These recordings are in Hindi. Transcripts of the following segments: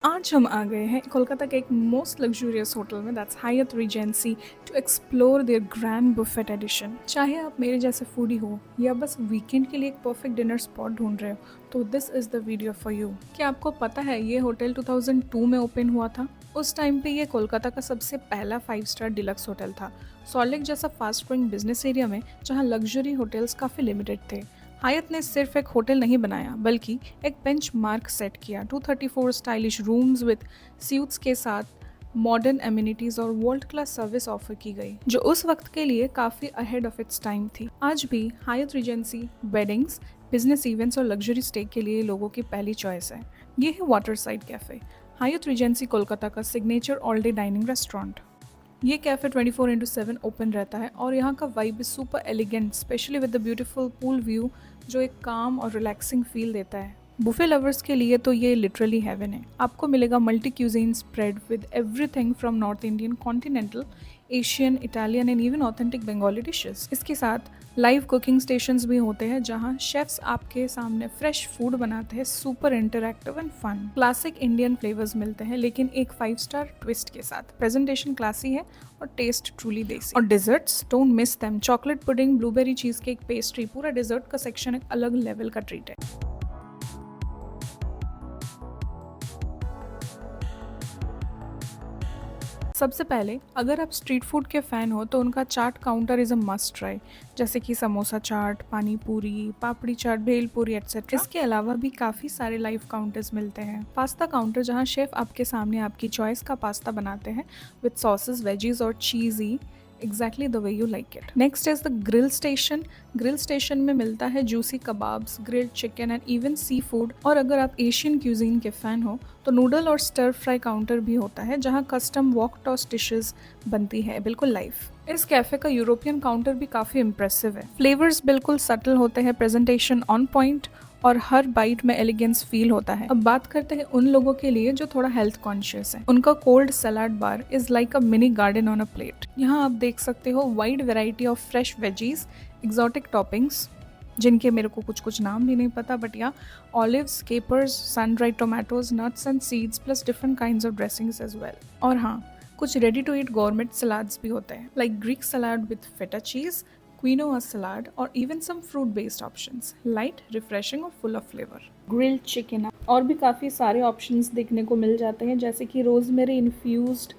आज हम आ गए हैं कोलकाता के एक मोस्ट लग्जूरियस होटल में, that's Hyatt Regency, to explore there grand buffet edition. चाहे आप मेरे जैसे फूडी हो या बस वीकेंड के लिए एक परफेक्ट डिनर स्पॉट ढूंढ रहे हो, तो this is the video for you. क्या आपको पता है ये होटल 2002 में ओपन हुआ था? उस टाइम पे ये कोलकाता का सबसे पहला 5 स्टार डिलक्स होटल था, सॉल्ट लेक जैसा फास्ट ग्रोइंग बिजनेस एरिया में जहाँ लग्जरी होटल्स काफ़ी लिमिटेड थे। हायत ने सिर्फ एक होटल नहीं बनाया बल्कि एक बेंचमार्क सेट किया। 234 स्टाइलिश रूम्स विद स्यूट्स के साथ मॉडर्न एमिनिटीज और वर्ल्ड क्लास सर्विस ऑफर की गई, जो उस वक्त के लिए काफ़ी अहेड ऑफ इट्स टाइम थी। आज भी हायत रीजेंसी वेडिंग्स, बिजनेस इवेंट्स और लग्जरी स्टे के लिए लोगों की पहली चॉइस है। ये है वाटर साइड कैफ़े, हायत रीजेंसी कोलकाता का signature all day dining restaurant. ये कैफ़े 24/7 ओपन रहता है और यहाँ का vibe is super elegant, specially with the beautiful pool view जो एक काम और रिलैक्सिंग फील देता है। बुफे लवर्स के लिए तो ये लिटरली हेवन है। आपको मिलेगा multi cuisine spread with everything from north Indian, continental, Asian, Italian and even authentic Bengali dishes. इसके साथ लाइव कुकिंग स्टेशंस भी होते हैं जहां शेफ्स आपके सामने फ्रेश फूड बनाते हैं। Super interactive and fun. Classic Indian flavours मिलते हैं लेकिन एक 5 स्टार ट्विस्ट के साथ। प्रेजेंटेशन क्लासी है और टेस्ट ट्रूली देसी। और desserts, don't miss them. Chocolate pudding, blueberry cheese cake, pastry, पूरा डिजर्ट का सेक्शन एक अलग लेवल का ट्रीट है। सबसे पहले अगर आप स्ट्रीट फूड के फ़ैन हो तो उनका chaat counter is a must try, जैसे कि समोसा चाट, पानी पूरी, पापड़ी चाट, भेलपूरी एटसेट्रा। इसके अलावा भी काफ़ी सारे लाइव काउंटर्स मिलते हैं। पास्ता काउंटर, जहां शेफ़ आपके सामने आपकी चॉइस का पास्ता बनाते हैं विद सॉसेस, वेजीज और cheesy, exactly the way you like it. Next is the grill station. Grill station में मिलता है juicy kebabs, grilled chicken and even seafood. और अगर आप एशियन क्यूजीन के फैन हो तो नूडल और स्टर फ्राई काउंटर भी होता है जहां कस्टम वॉक टॉस डिशेस बनती है बिल्कुल लाइव। इस कैफे का यूरोपियन काउंटर भी काफी इम्प्रेसिव है। फ्लेवर्स बिल्कुल सटल होते हैं, प्रेजेंटेशन ऑन पॉइंट और हर बाइट में एलिगेंस फील होता है। अब बात करते हैं उन लोगों के लिए जो थोड़ा हेल्थ कॉन्शियस है। उनका cold salad bar is like a mini garden on a plate. यहाँ आप देख सकते हो wide variety of fresh veggies, exotic toppings जिनके मेरे को कुछ नाम भी नहीं पता, बट या olives, capers, sun dried tomatoes, nuts and seeds plus different kinds of dressings as well. और हाँ, कुछ ready to eat gourmet salads भी होते हैं, like Greek salad with feta cheese, quinoa salad, or even some fruit based options, light, refreshing और full of flavor. Grilled chicken और भी काफ़ी सारे options देखने को मिल जाते हैं, जैसे कि rosemary infused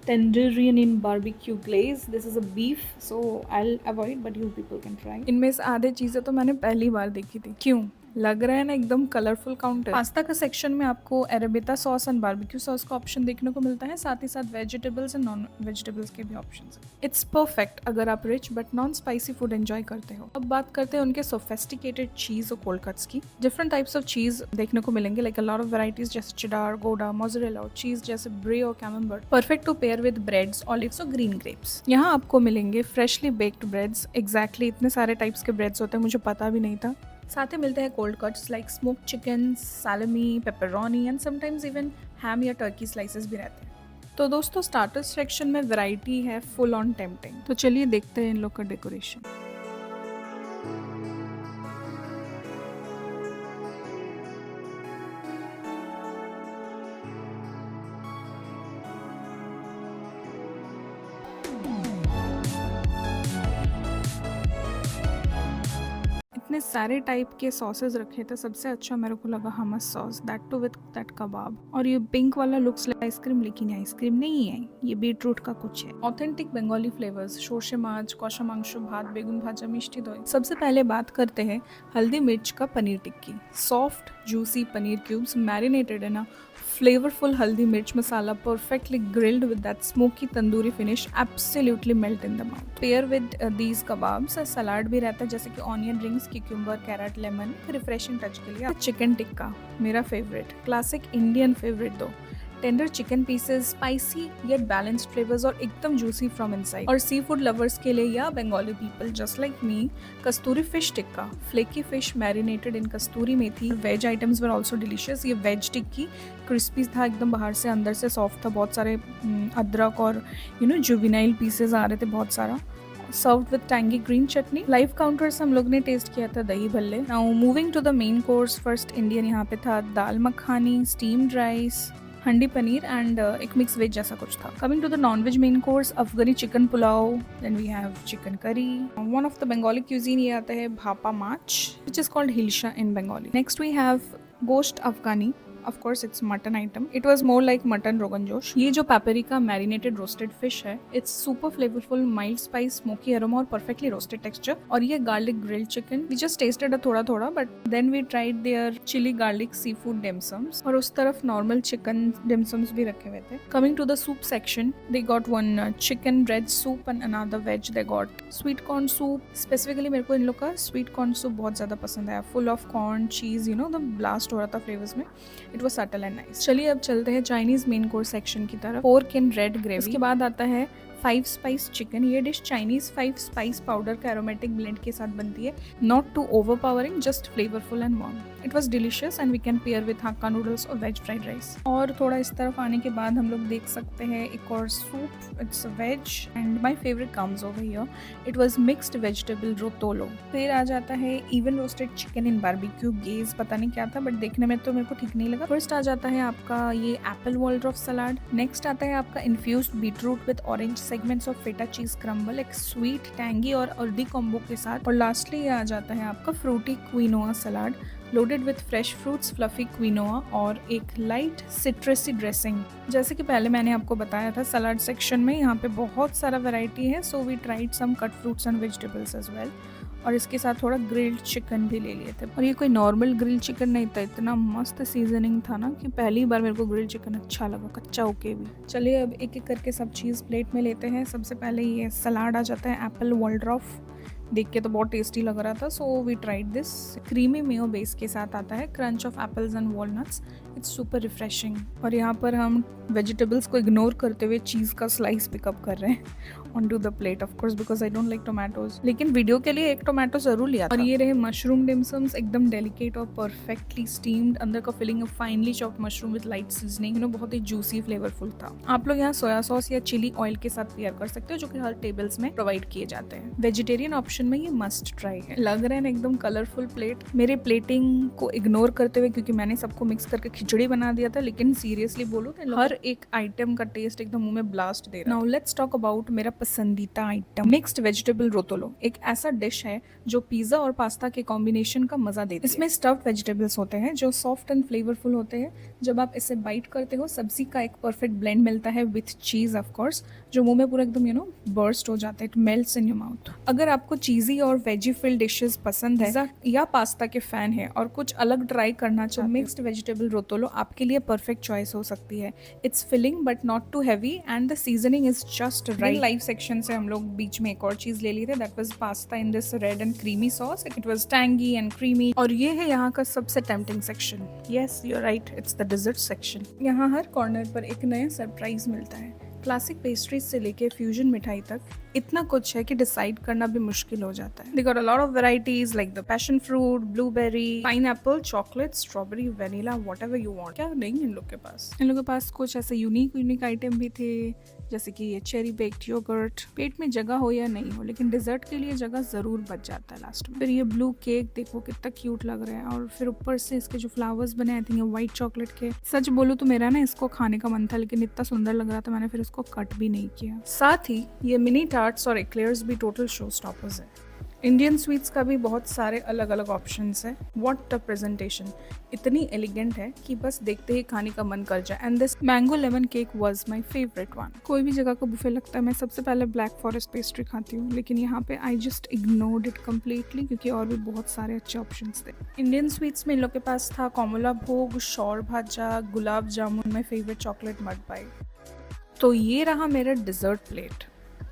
tandoorian in barbecue glaze. This is a beef, so I'll avoid, but you people can try. इनमें से आधे चीज़ें तो मैंने पहली बार देखी थी। क्यों लग रहा है ना एकदम कलरफुल काउंटर। पास्ता का सेक्शन में आपको arrabbiata sauce and barbecue sauce का ऑप्शन देखने को मिलता है, साथ ही साथ वेजिटेबल्स एंड नॉन वेजिटेबल्स के भी ऑप्शंस हैं। इट्स परफेक्ट अगर आप rich but non spicy food enjoy करते हो। अब बात करते हैं उनके सोफेस्टिकेटेड चीज और कोल्ड कट्स की। डिफरेंट टाइप्स ऑफ चीज देखने को मिलेंगे, like a lot of varieties जैसे चिडार, गोडा, मोज़रेला और चीज जैसे ब्रे और camembert, perfect to pair with breads, olives और ग्रीन ग्रेप्स। यहाँ आपको मिलेंगे फ्रेशली बेक्ड ब्रेड्स। एग्जैक्टली इतने सारे टाइप्स के ब्रेड्स होते हैं, मुझे पता भी नहीं था। साथ ही मिलते हैं cold cuts like smoke chicken, salami, pepperoni and sometimes even ham या टर्की स्लाइसेस भी रहते हैं। तो दोस्तों, स्टार्टर्स सेक्शन में वैरायटी है फुल ऑन टेम्पटिंग। तो चलिए देखते हैं इन लोग का डेकोरेशन। इतने सारे टाइप के सॉसेस रखे थे, सबसे अच्छा मेरे को लगा hummus sauce, that too with that kebab. और ये पिंक वाला लुक्स लाइक आइसक्रीम, लेकिन ये आइसक्रीम नहीं है, ये बीटरूट का कुछ है। ऑथेंटिक बंगाली फ्लेवर्स, সর্ষে মাছ, কষা মাংস, भात, बेगुन भाजा, मिष्टी दही। सबसे पहले बात करते हैं हल्दी मिर्च का paneer tikki. Soft juicy paneer cubes marinated in a flavorful haldi mirch masala, perfectly grilled with that smoky tandoori finish, absolutely melt in the mouth. Pair with these kebabs, salad भी रहता है जैसे कि onion rings, cucumber, carrot, lemon, refreshing touch के लिए। चिकन टिक्का मेरा फेवरेट, क्लासिक इंडियन फेवरेट दो। Tender chicken pieces, spicy yet balanced flavours और एकदम जूसी फ्रॉम इनसाइड। और सी फूड लवर्स के लिए या Bengali people just like me, Kasturi fish tikka, flaky fish marinated in Kasturi methi. Veg items were also delicious. ये वेज टिक्की क्रिस्पी था एकदम, बाहर से अंदर से सॉफ्ट था। बहुत सारे अदरक और जुविनाइल पीसेस आ रहे थे बहुत सारा। Served with tangy green chutney. Live counters हम लोग ने टेस्ट किया था dahi bhalle. Now moving to the main course, first Indian यहाँ पे था dal makhani, steamed rice, handi paneer and एक मिक्स वेज जैसा कुछ था। Coming to the non veg main course, Afghani chicken pulao, then we have chicken curry. One of the Bengali cuisine ये आता है bhapa maach, which is called hilsa in Bengali. Next we have gosht Afghani, of course it's mutton item. It was more like mutton rogan josh. ये जो paprika marinated roasted fish है, it's super flavorful, mild spice, smoky aroma और perfectly roasted texture. और ये garlic grilled chicken, we just tasted थोड़ा थोड़ा, but then we tried their chili garlic seafood dim sums. और उस तरफ normal chicken dim sums भी रखे हुए थे. Coming to the soup section, they got one chicken bread soup and another veg. They got sweet corn soup. Specifically मेरे को इन लोग का sweet corn soup बहुत ज़्यादा पसंद आया. Full of corn, cheese, you know, the blast हो रहा था flavors में. It was subtle and nice. चलिए अब चलते हैं चाइनीज मेन कोर्स सेक्शन की तरफ। Pork in red gravy. इसके बाद आता है 5 स्पाइस चिकन। ये डिश चाइनीज 5 स्पाइस पाउडर का एरोमेटिक ब्लेंड के साथ बनती है। Not too overpowering, just flavourful and warm. It was delicious and we can pair with Hakka noodles और वेज फ्राइड राइस। और थोड़ा इस तरफ आने के बाद हम लोग देख सकते हैं एक और soup, it's veg and my favourite comes over here. It was mixed vegetable rotolo. फिर आ जाता है even roasted chicken in barbecue glaze, पता नहीं क्या था बट देखने में तो मेरे को ठीक नहीं लगा। फर्स्ट आ जाता है आपका ये एप्पल वॉल्ड्रॉफ सलाद। नेक्स्ट आता है आपका infused beetroot with orange segments of feta cheese crumble, एक स्वीट टैंगी और अर्दी कॉम्बो के साथ। और लास्टली ये आ जाता है आपका fruity quinoa salad loaded with fresh fruits, fluffy quinoa और एक लाइट सिट्रसी ड्रेसिंग। जैसे कि पहले मैंने आपको बताया था सलाद सेक्शन में यहाँ पे बहुत सारा वैरायटी है, so we tried some cut fruits and vegetables as well. और इसके साथ थोड़ा ग्रिल्ड चिकन भी ले लिए थे। और ये कोई नॉर्मल ग्रिल्ड चिकन नहीं था, इतना मस्त सीजनिंग था ना कि पहली बार मेरे को ग्रिल्ड चिकन अच्छा लगा, कच्चा होके भी। चलिए अब एक एक करके सब चीज़ प्लेट में लेते हैं। सबसे पहले ये सलाद आ जाता है एप्पल वॉल्ड्रॉफ, देख के तो बहुत टेस्टी लग रहा था, so we tried this. Creamy mayo base के साथ आता है, crunch of apples and walnuts, it's super refreshing. और यहाँ पर हम वेजिटेबल्स को इग्नोर करते हुए चीज़ का स्लाइस पिकअप कर रहे हैं on to the plate, of course because I don't like tomatoes, लेकिन वीडियो के लिए एक टोमेटो जरूर लिया था। और ये रहे मशरूम डिमसम्स, एकदम डेलिकेट और परफेक्टली स्टीम्ड, अंदर का filling of finely chopped mushroom with light seasoning, you know, बहुत ही जूसी फ्लेवरफुल था। आप लोग यहाँ सोया सॉस या चिली ऑयल के साथ पेयर कर सकते हो, जो कि हर टेबल्स में प्रोवाइड किए जाते हैं। वेजिटेरियन ऑप्शन में ये मस्ट ट्राई है। लग रहा है एकदम कलरफुल प्लेट। मेरे प्लेटिंग को इग्नोर करते हुए, क्योंकि मैंने सबको मिक्स करके खिचड़ी बना दिया था, लेकिन सीरियसली बोलो तो हर एक आइटम का टेस्ट एकदम मुंह में ब्लास्ट दे रहा है। नाउ लेट्स टॉक अबाउट मेरा पसंदीदा आइटम, मिक्स्ड वेजिटेबल रोटोलो। एक ऐसा डिश है जो पिज्जा और पास्ता के कॉम्बिनेशन का मजा देती है। इसमें स्टफ्ड वेजिटेबल्स होते हैं जो सॉफ्ट एंड फ्लेवरफुल होते हैं। जब आप इसे बाइट करते हो, सब्जी का एक परफेक्ट ब्लेंड मिलता है विथ चीज, ऑफ कोर्स, जो मुंह में पूरा एकदम, यू नो, बर्स्ट हो जाता है, it melts in your mouth. अगर आपको चीजी और वेजी फिल्ड डिशेस पसंद है या पास्ता के फैन है और कुछ अलग ट्राई करना चाहते, मिक्स्ड वेजिटेबल रोटोलो आपके लिए परफेक्ट चॉइस हो सकती है। It's filling but not too heavy and the seasoning is just right. Live section से हम लोग बीच में एक और चीज ले ली थी, that was pasta in this red and creamy sauce. It was tangy and creamy. और ये है यहाँ का सबसे tempting section. Yes, you are right, it's the dessert section. यहाँ हर कॉर्नर पर एक नया सरप्राइज मिलता है। क्लासिक पेस्ट्रीज से लेके फ्यूजन मिठाई तक इतना कुछ है कि डिसाइड करना भी मुश्किल हो जाता है। They got a lot of varieties like the passion fruit, blueberry, pineapple, chocolate, strawberry, vanilla, whatever you want। क्या नहीं इन लोग के पास? इन लोग के पास कुछ ऐसे यूनिक आइटम भी थे, जैसे कि ये चेरी बेक्ड योगर्ट। पेट में जगह हो या नहीं हो, लेकिन डिजर्ट के लिए जगह जरूर बच जाता है लास्ट में। फिर ये ब्लू केक देखो कितना क्यूट लग रहा है, और फिर ऊपर से इसके जो फ्लावर्स बने, आई थिंक ये व्हाइट चॉकलेट के। सच बोलूं तो मेरा ना इसको खाने का मन था, लेकिन इतना सुंदर लग रहा था मैंने फिर इसको कट भी नहीं किया। साथ ही ये मिनी टार्ट्स और एक्लेयर्स भी टोटल शो स्टॉपर्स है। इंडियन स्वीट्स का भी बहुत सारे अलग अलग ऑप्शंस है। व्हाट अ प्रेजेंटेशन, इतनी एलिगेंट है कि बस देखते ही खाने का मन कर जाए। And this mango lemon cake was my favourite one. कोई भी जगह का बुफे लगता है मैं सबसे पहले ब्लैक फॉरेस्ट पेस्ट्री खाती हूँ, लेकिन यहाँ पे I just ignored it completely, क्योंकि और भी बहुत सारे अच्छे ऑप्शंस थे। इंडियन स्वीट्स में इन लोग के पास था Komola Bhog, Shor Bhaja, gulab jamun, my favourite chocolate mud pie. तो ये रहा मेरा dessert plate.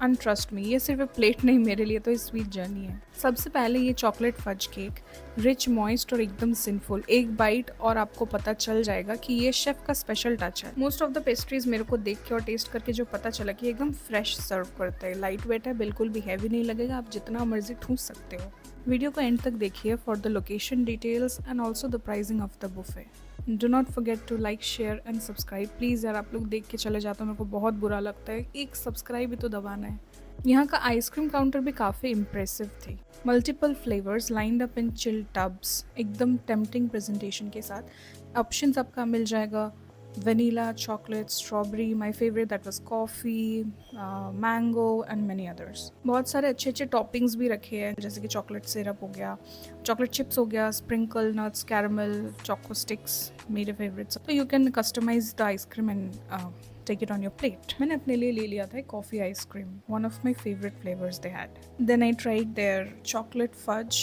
And trust me, ये सिर्फ एक प्लेट नहीं, मेरे लिए तो ये स्वीट जर्नी है। सबसे पहले ये chocolate fudge cake, rich, moist और एकदम सिंफुल। एक बाइट और आपको पता चल जाएगा कि ये शेफ का स्पेशल टच है। मोस्ट ऑफ द पेस्ट्रीज मेरे को देख के और टेस्ट करके जो पता चला कि एकदम फ्रेश सर्व करते हैं। लाइट वेट है, बिल्कुल भी हैवी नहीं लगेगा, आप जितना मर्जी ठूस सकते हो। वीडियो को एंड तक देखिए for the location details and also the pricing of the buffet. Do not forget to like, share and subscribe please. यार आप लोग देख के चले जाते हो, मेरे को बहुत बुरा लगता है। एक सब्सक्राइब भी तो दबाना है। यहाँ का आइसक्रीम काउंटर भी काफ़ी इम्प्रेसिव थी। Multiple flavours lined up in chill tubs, एकदम टेम्पटिंग प्रेजेंटेशन के साथ। ऑप्शंस आपका मिल जाएगा vanilla, chocolate, strawberry, my favorite that was coffee, mango and many others. बहुत सारे अच्छे अच्छे टॉपिंग्स भी रखे हैं, जैसे कि चॉकलेट सिरप हो गया, चॉकलेट चिप्स हो गया, sprinkle nuts, caramel, choco sticks मेरे फेवरेट्स। तो you can customise the ice cream and take it on your plate. मैंने अपने लिए ले लिया था coffee ice cream, one of my favorite flavors they had. Then I tried their chocolate fudge.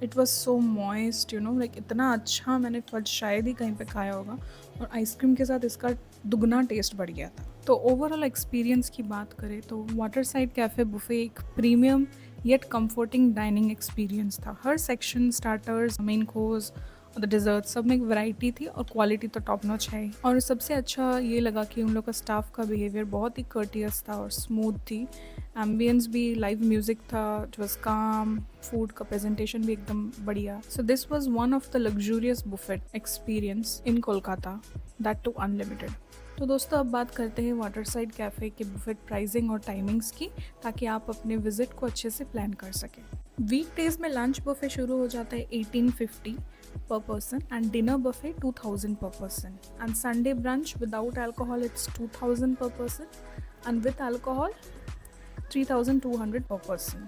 It was so moist, you know, like इतना अच्छा मैंने फज शायद ही कहीं पे खाया होगा, और आइसक्रीम के साथ इसका दुगना टेस्ट बढ़ गया था। तो ओवरऑल एक्सपीरियंस की बात करें तो वाटर साइड कैफ़े बुफे एक premium yet comforting dining experience था। हर सेक्शन, स्टार्टर्स, मेन कोर्स और द डिज़र्ट, सब में एक वैरायटी थी और क्वालिटी तो टॉप नॉच है। और सबसे अच्छा ये लगा कि उन लोग का स्टाफ का बिहेवियर बहुत ही कर्टियस था और स्मूथ थी। एम्बियंस भी, लाइव म्यूज़िक था, इट वाज काम, फूड का प्रेजेंटेशन भी एकदम बढ़िया। So this was one of the luxurious buffet experience in Kolkata, that too unlimited. तो दोस्तों अब बात करते हैं वाटर साइड कैफ़े के बुफेट प्राइसिंग और टाइमिंग्स की, ताकि आप अपने विजिट को अच्छे से प्लान कर सकें। वीकडेज में लंच बुफे शुरू हो जाता है 1850 per person and dinner buffet 2000 per person, and Sunday brunch without alcohol it's 2000 per person and with alcohol 3200 per person.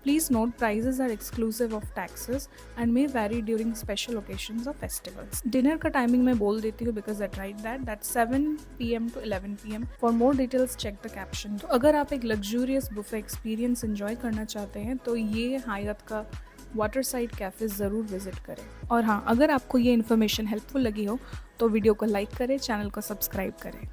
Please note prices are exclusive of taxes and may vary during special occasions or festivals. Dinner का timing मैं बोल देती हूँ because I tried that. That's 7 PM to 11 PM. For more details check the caption. तो अगर आप एक luxurious buffet experience enjoy करना चाहते हैं तो ये हायत का वाटर साइड कैफ़े ज़रूर विज़िट करें। और हाँ, अगर आपको ये इन्फॉर्मेशन हेल्पफुल लगी हो तो वीडियो को लाइक करें, चैनल को सब्सक्राइब करें।